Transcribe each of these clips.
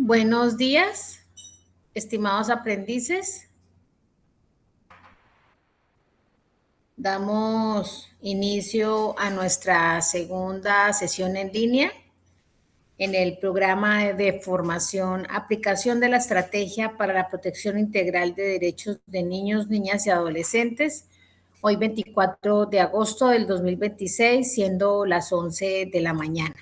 Buenos días, estimados aprendices. Damos inicio a nuestra segunda sesión en línea en el programa de formación Aplicación de la Estrategia para la Protección Integral de Derechos de Niños, Niñas y Adolescentes. Hoy 24 de agosto del 2026, siendo las 11 de la mañana.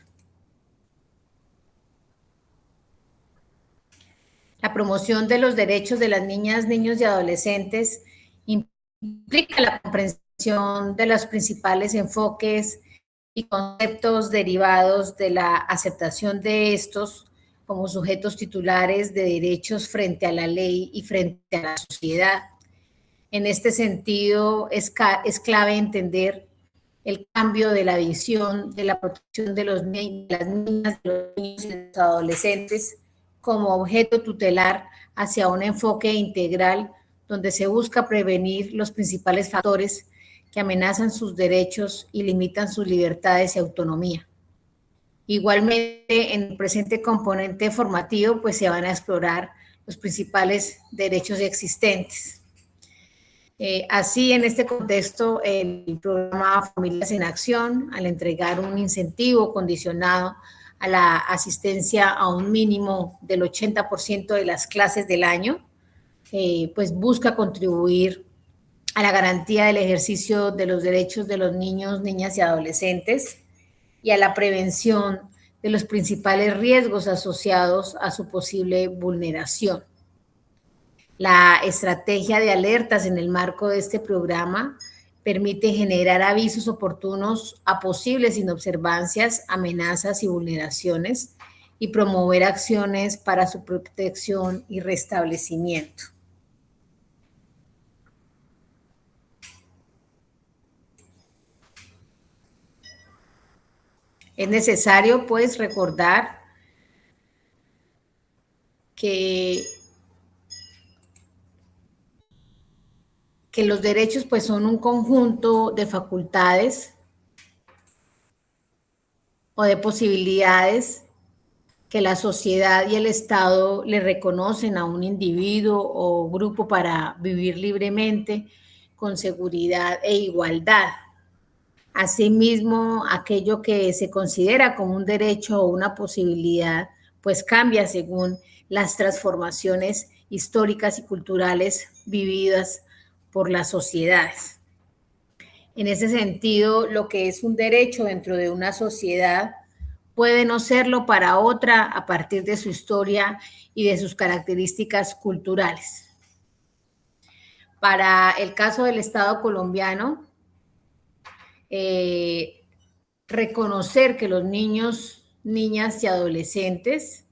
La promoción de los derechos de las niñas, niños y adolescentes implica la comprensión de los principales enfoques y conceptos derivados de la aceptación de estos como sujetos titulares de derechos frente a la ley y frente a la sociedad. En este sentido, es clave entender el cambio de la visión de la protección de las niñas, de los niños y de los adolescentes como objeto tutelar hacia un enfoque integral donde se busca prevenir los principales factores que amenazan sus derechos y limitan sus libertades y autonomía. Igualmente, en el presente componente formativo, pues se van a explorar los principales derechos existentes. Así, en este contexto, el programa Familias en Acción, al entregar un incentivo condicionado a la asistencia a un mínimo del 80% de las clases del año, pues busca contribuir a la garantía del ejercicio de los derechos de los niños, niñas y adolescentes y a la prevención de los principales riesgos asociados a su posible vulneración. La estrategia de alertas en el marco de este programa permite generar avisos oportunos a posibles inobservancias, amenazas y vulneraciones y promover acciones para su protección y restablecimiento. Es necesario, pues, recordar que los derechos, pues, son un conjunto de facultades o de posibilidades que la sociedad y el Estado le reconocen a un individuo o grupo para vivir libremente, con seguridad e igualdad. Asimismo, aquello que se considera como un derecho o una posibilidad, pues cambia según las transformaciones históricas y culturales vividas por las sociedades. En ese sentido, lo que es un derecho dentro de una sociedad puede no serlo para otra a partir de su historia y de sus características culturales. Para el caso del Estado colombiano, reconocer que los niños, niñas y adolescentes,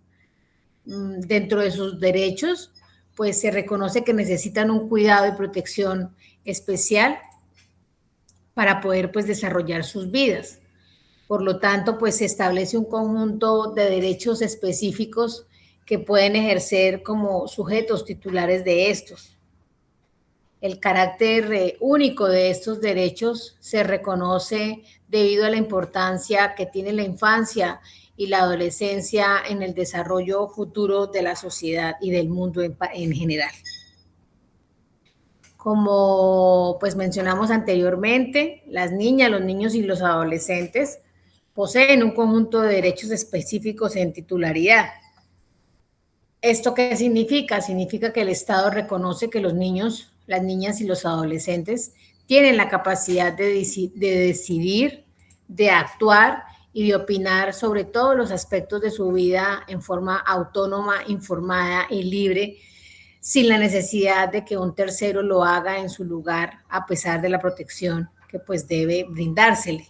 dentro de sus derechos, pues se reconoce que necesitan un cuidado y protección especial para poder, pues, desarrollar sus vidas. Por lo tanto, pues se establece un conjunto de derechos específicos que pueden ejercer como sujetos titulares de estos. El carácter único de estos derechos se reconoce debido a la importancia que tiene la infancia y la adolescencia en el desarrollo futuro de la sociedad y del mundo en general. Como pues mencionamos anteriormente, las niñas, los niños y los adolescentes poseen un conjunto de derechos específicos en titularidad. ¿Esto qué significa? Significa que el Estado reconoce que los niños, las niñas y los adolescentes tienen la capacidad de decidir, de actuar y de opinar sobre todos los aspectos de su vida en forma autónoma, informada y libre, sin la necesidad de que un tercero lo haga en su lugar, a pesar de la protección que pues debe brindársele.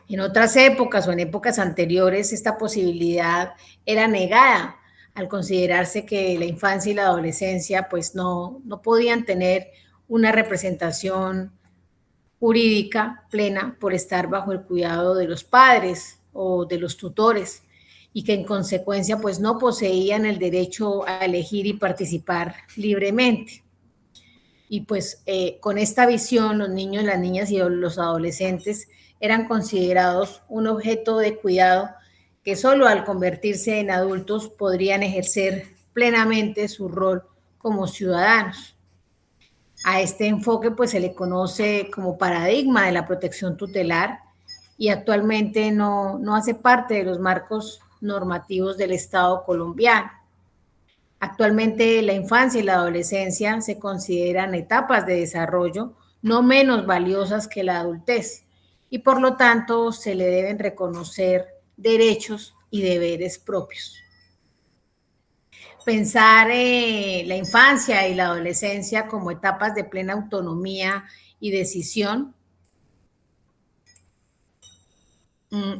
En otras épocas o en épocas anteriores, esta posibilidad era negada al considerarse que la infancia y la adolescencia pues no podían tener una representación jurídica plena por estar bajo el cuidado de los padres o de los tutores y que en consecuencia pues no poseían el derecho a elegir y participar libremente. Y pues con esta visión los niños, las niñas y los adolescentes eran considerados un objeto de cuidado que solo al convertirse en adultos podrían ejercer plenamente su rol como ciudadanos. A este enfoque pues se le conoce como paradigma de la protección tutelar y actualmente no hace parte de los marcos normativos del Estado colombiano. Actualmente la infancia y la adolescencia se consideran etapas de desarrollo no menos valiosas que la adultez y por lo tanto se le deben reconocer derechos y deberes propios. Pensar la infancia y la adolescencia como etapas de plena autonomía y decisión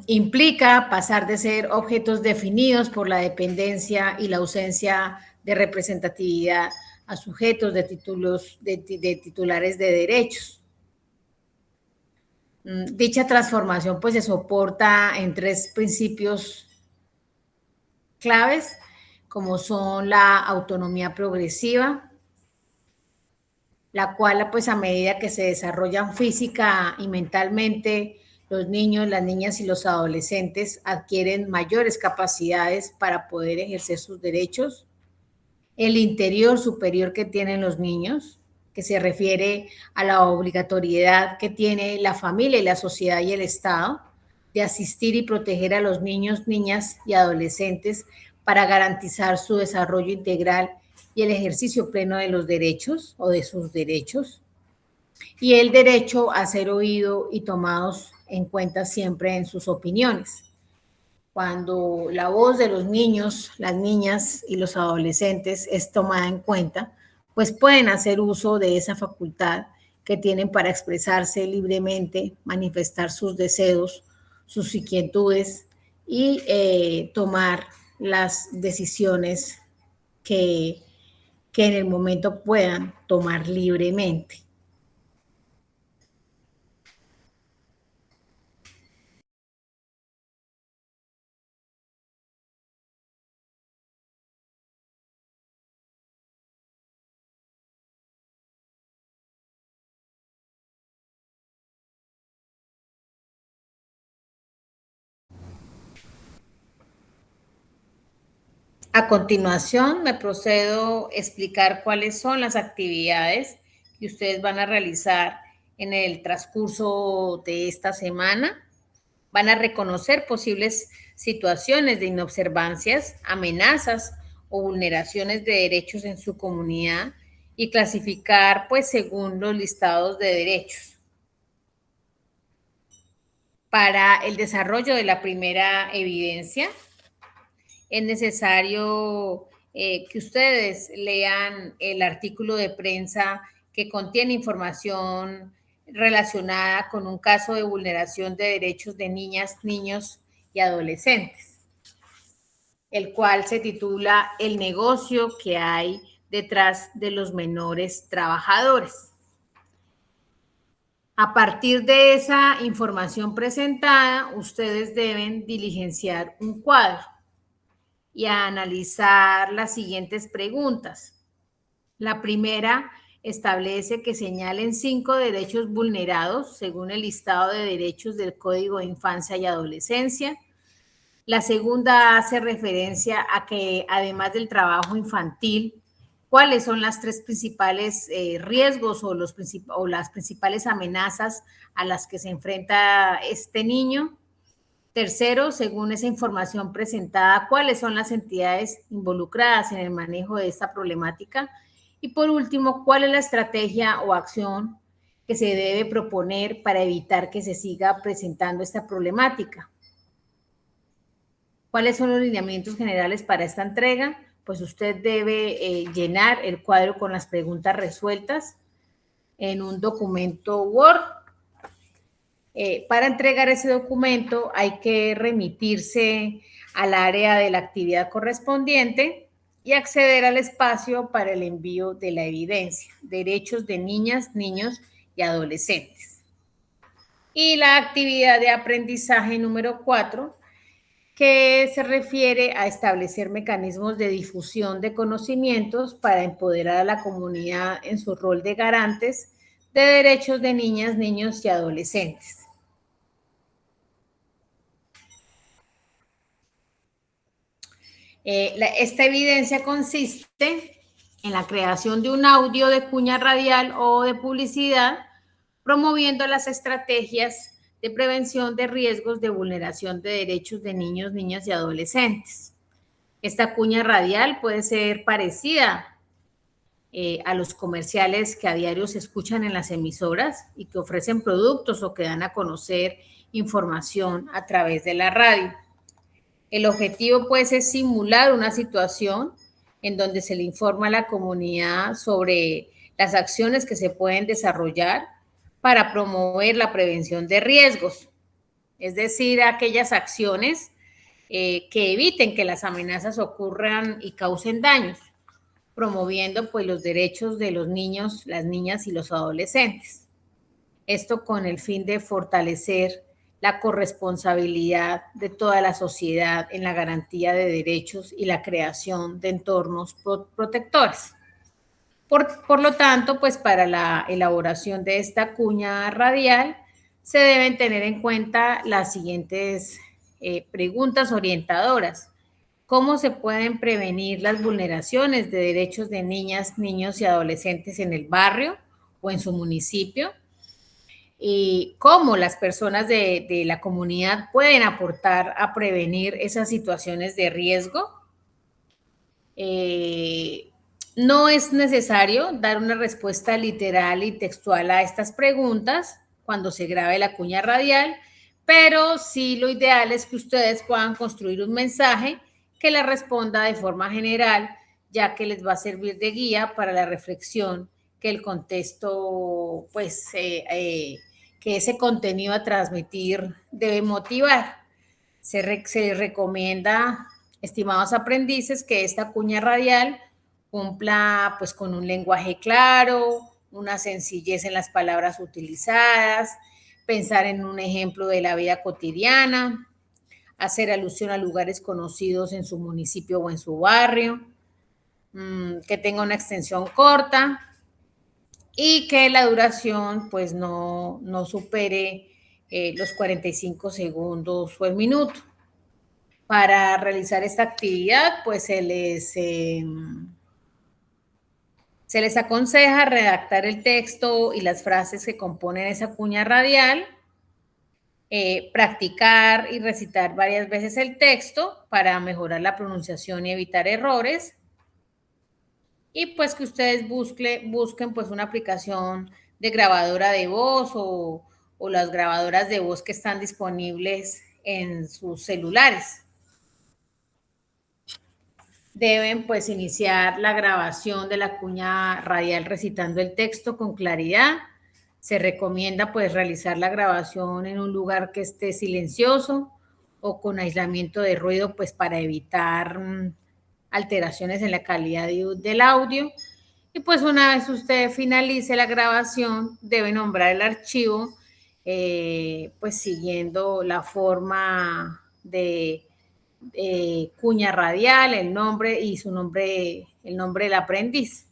implica pasar de ser objetos definidos por la dependencia y la ausencia de representatividad a sujetos de títulos de titulares de derechos. Dicha transformación pues se soporta en tres principios claves, como son la autonomía progresiva, la cual pues a medida que se desarrollan física y mentalmente, los niños, las niñas y los adolescentes adquieren mayores capacidades para poder ejercer sus derechos. El interior superior que tienen los niños, que se refiere a la obligatoriedad que tiene la familia y la sociedad y el Estado de asistir y proteger a los niños, niñas y adolescentes para garantizar su desarrollo integral y el ejercicio pleno de los derechos o de sus derechos, y el derecho a ser oído y tomados en cuenta siempre en sus opiniones. Cuando la voz de los niños, las niñas y los adolescentes es tomada en cuenta, pues pueden hacer uso de esa facultad que tienen para expresarse libremente, manifestar sus deseos, sus inquietudes y tomar las decisiones que, que en el momento puedan tomar libremente. A continuación, me procedo a explicar cuáles son las actividades que ustedes van a realizar en el transcurso de esta semana. Van a reconocer posibles situaciones de inobservancias, amenazas o vulneraciones de derechos en su comunidad y clasificar, pues, según los listados de derechos. Para el desarrollo de la primera evidencia, es necesario que ustedes lean el artículo de prensa que contiene información relacionada con un caso de vulneración de derechos de niñas, niños y adolescentes, el cual se titula El negocio que hay detrás de los menores trabajadores. A partir de esa información presentada, ustedes deben diligenciar un cuadro y a analizar las siguientes preguntas. La primera establece que señalen 5 derechos vulnerados según el listado de derechos del Código de Infancia y Adolescencia. La segunda hace referencia a que además del trabajo infantil, cuáles son las tres principales riesgos o las principales amenazas a las que se enfrenta este niño. Tercero, según esa información presentada, cuáles son las entidades involucradas en el manejo de esta problemática. Y por último, cuál es la estrategia o acción que se debe proponer para evitar que se siga presentando esta problemática. ¿Cuáles son los lineamientos generales para esta entrega? Pues usted debe llenar el cuadro con las preguntas resueltas en un documento Word. Para entregar ese documento hay que remitirse al área de la actividad correspondiente y acceder al espacio para el envío de la evidencia, derechos de niñas, niños y adolescentes. Y la actividad de aprendizaje número 4, que se refiere a establecer mecanismos de difusión de conocimientos para empoderar a la comunidad en su rol de garantes de derechos de niñas, niños y adolescentes. Esta evidencia consiste en la creación de un audio de cuña radial o de publicidad promoviendo las estrategias de prevención de riesgos de vulneración de derechos de niños, niñas y adolescentes. Esta cuña radial puede ser parecida a los comerciales que a diario se escuchan en las emisoras y que ofrecen productos o que dan a conocer información a través de la radio. El objetivo, pues, es simular una situación en donde se le informa a la comunidad sobre las acciones que se pueden desarrollar para promover la prevención de riesgos, es decir, aquellas acciones que eviten que las amenazas ocurran y causen daños, promoviendo pues los derechos de los niños, las niñas y los adolescentes. Esto con el fin de fortalecer la corresponsabilidad de toda la sociedad en la garantía de derechos y la creación de entornos protectores. Por lo tanto, pues para la elaboración de esta cuña radial se deben tener en cuenta las siguientes preguntas orientadoras. ¿Cómo se pueden prevenir las vulneraciones de derechos de niñas, niños y adolescentes en el barrio o en su municipio? Y cómo las personas de la comunidad pueden aportar a prevenir esas situaciones de riesgo. No es necesario dar una respuesta literal y textual a estas preguntas cuando se grabe la cuña radial, pero sí lo ideal es que ustedes puedan construir un mensaje que le responda de forma general, ya que les va a servir de guía para la reflexión que el contexto, pues, que ese contenido a transmitir debe motivar. Se recomienda, estimados aprendices, que esta cuña radial cumpla pues con un lenguaje claro, una sencillez en las palabras utilizadas, pensar en un ejemplo de la vida cotidiana, hacer alusión a lugares conocidos en su municipio o en su barrio, que tenga una extensión corta y que la duración pues no supere los 45 segundos o el minuto. Para realizar esta actividad, pues se les aconseja redactar el texto y las frases que componen esa cuña radial, practicar y recitar varias veces el texto para mejorar la pronunciación y evitar errores. Y pues que ustedes busquen pues una aplicación de grabadora de voz o las grabadoras de voz que están disponibles en sus celulares. Deben pues iniciar la grabación de la cuña radial recitando el texto con claridad. Se recomienda pues realizar la grabación en un lugar que esté silencioso o con aislamiento de ruido pues para evitar alteraciones en la calidad del audio. Y pues una vez usted finalice la grabación, debe nombrar el archivo pues siguiendo la forma de cuña radial, el nombre y su nombre, el nombre del aprendiz.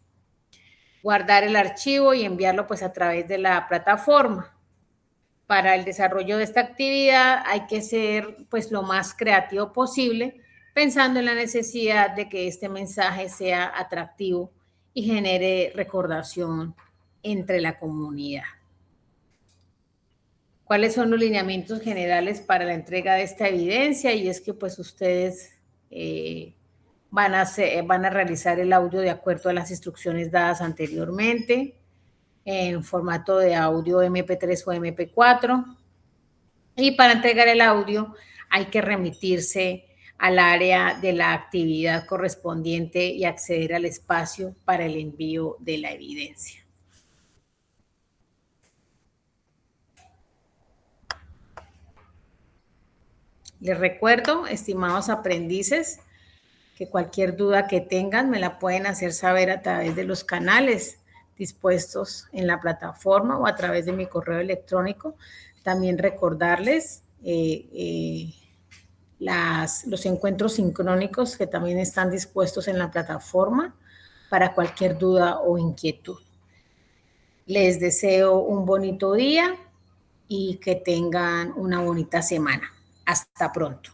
Guardar el archivo y enviarlo pues a través de la plataforma. Para el desarrollo de esta actividad hay que ser pues lo más creativo posible, pensando en la necesidad de que este mensaje sea atractivo y genere recordación entre la comunidad. ¿Cuáles son los lineamientos generales para la entrega de esta evidencia? Y es que pues ustedes van a realizar el audio de acuerdo a las instrucciones dadas anteriormente, en formato de audio MP3 o MP4. Y para entregar el audio hay que remitirse al área de la actividad correspondiente y acceder al espacio para el envío de la evidencia. Les recuerdo, estimados aprendices, que cualquier duda que tengan me la pueden hacer saber a través de los canales dispuestos en la plataforma o a través de mi correo electrónico. También recordarles los encuentros sincrónicos que también están dispuestos en la plataforma para cualquier duda o inquietud. Les deseo un bonito día y que tengan una bonita semana. Hasta pronto.